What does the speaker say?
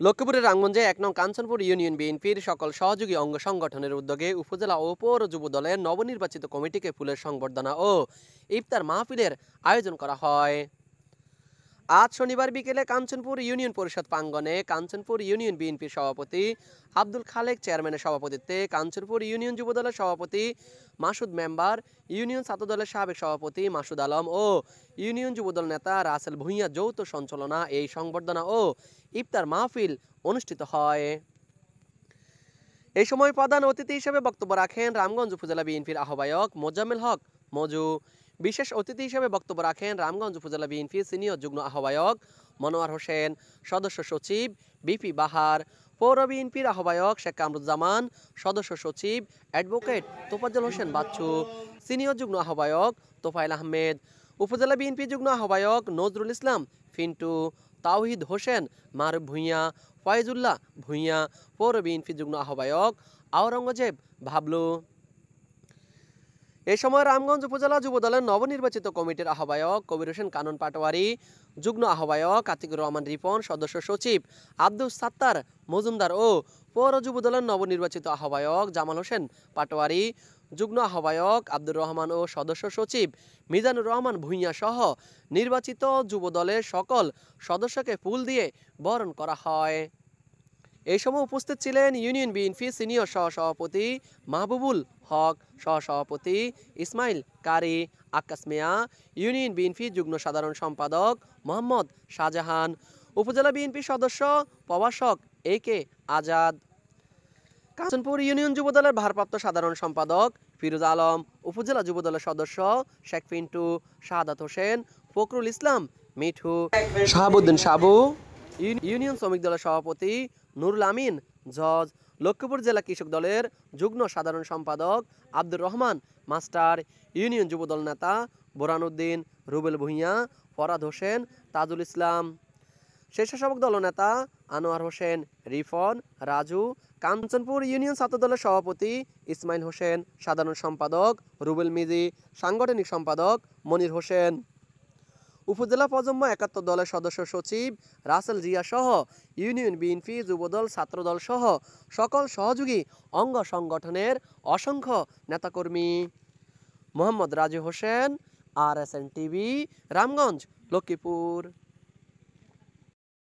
লক্ষ্মীপুরের রামগঞ্জে ১ নং কাঞ্চনপুর ইউনিয়ন বিএনপির সকল সহযোগী অঙ্গ সংগঠনের উদ্যোগে উপজেলা ও পৌর যুব দলের নবনির্বাচিত কমিটিকে ফুলের সংবর্ধনা ও ইফতার মাহফিলের আয়োজন করা হয়। আজ শনিবার বিকেলে কাঞ্চনপুর ইউনিয়ন পরিষদ প্রাঙ্গণে কাঞ্চনপুর ইউনিয়ন বিএনপির সভাপতি আব্দুল খালেক চেয়ারম্যানের সভাপতিত্বে কাঞ্চনপুর ইউনিয়ন যুব দলের সভাপতি মাসুদ মেম্বার, ইউনিয়ন ছাত্র দলের সাবেক সভাপতি মাসুদ আলম ও ইউনিয়ন যুবদল নেতা রাসেল ভূঁইয়া যৌথ সঞ্চালনা এই সংবর্ধনা ও ইফতার মাহফিল অনুষ্ঠিত হয়। এই সময় প্রধান অতিথি হিসেবে বক্তব্য রাখেন রামগঞ্জ উপজেলা বিএনপির আহ্বায়ক মোজাম্মেল হক মজু। বিশেষ অতিথি হিসেবে বক্তব্য রাখেন রামগঞ্জ উপজেলা বিএনপির সিনিয়র যুগ্ম আহ্বায়ক মনোয়ার হোসেন, সদস্য সচিব বিপি বাহার, পৌর বিএনপির আহ্বায়ক শেখ কামরুজ্জামান, সদস্য সচিব অ্যাডভোকেট তোফাজ্জল হোসেন বাচ্চু, সিনিয়র যুগ্ম আহ্বায়ক তোফায়েল আহমেদ, উপজেলা বিএনপি যুগ্ম আহ্বায়ক নজরুল ইসলাম ফিন্টু, তাওহিদ হোসেন মারুফ ভূঁইয়া, ফয়েজুল্লাহ ভূঁইয়া, পৌর বিএনপি যুগ্ম আহ্বায়ক আওরঙ্গজেব ভাবলু। এ সময় রামগঞ্জ উপজেলা যুব দলের নবনির্বাচিত কমিটির আহ্বায়ক কবির হোসেন কানন পাটোয়ারি, যুগ্ম আহ্বায়ক আতিকুর রহমান রিপন, সদস্য সচিব আব্দুল সাত্তার মজুমদার ও পৌর যুব দলের নবনির্বাচিত আহ্বায়ক জামাল হোসেন পাটোয়ারি, যুগ্ম আহ্বায়ক আব্দুর রহমান ও সদস্য সচিব মিজানুর রহমান ভূঁইয়া সহ নির্বাচিত যুব দলের সকল সদস্যকে ফুল দিয়ে বরণ করা হয়। এই সময় উপস্থিত ছিলেন ইউনিয়ন বিএনপি সিনিয়র সহসভাপতি মাহবুবুল হক, সহসভাপতি ইসমাইল কারি, আক্কাস মিয়া, ইউনিয়ন বিএনপি যুগ্ম সাধারণ সম্পাদক মোহাম্মদ শাহজাহান, উপজেলা বিএনপি সদস্য প্রভাষক এ.কে. আজাদ, কাঞ্চনপুর ইউনিয়ন যুবদলের ভারপ্রাপ্ত সাধারণ সম্পাদক ফিরোজ আলম, উপজেলা যুবদলের সদস্য শেখ পিন্টু, শাহাদাত হোসেন, ফখরুল ইসলাম মিঠু, শাহাবুদ্দিন সাবু, ইউনিয়ন শ্রমিক দলের সভাপতি নুরুল আমিন জজ, লক্ষ্মীপুর জেলা কৃষক দলের যুগ্ম সাধারণ সম্পাদক আব্দুর রহমান মাস্টার, ইউনিয়ন যুবদল নেতা বোরানুদ্দিন, রুবেল ভূঁইয়া, ফরাদ হোসেন, তাজুল ইসলাম, স্বেচ্ছাসেবক দলনেতা আনোয়ার হোসেন রিফন, রাজু, কাঞ্চনপুর ইউনিয়ন ছাত্র দলের সভাপতি ইসমাইল হোসেন, সাধারণ সম্পাদক রুবেল মিজি, সাংগঠনিক সম্পাদক মনির হোসেন, উপজেলা প্রজন্ম ৭১ দলের সদস্য সচিব রাসেল জিয়া সহ ইউনিয়ন বিএনপি যুবদল ছাত্রদল সহ সকল সহযোগী অঙ্গ সংগঠনের অসংখ্য নেতাকর্মী। Mohammad Raju Hossain, RSN TV, Ramganj, Lakshmipur.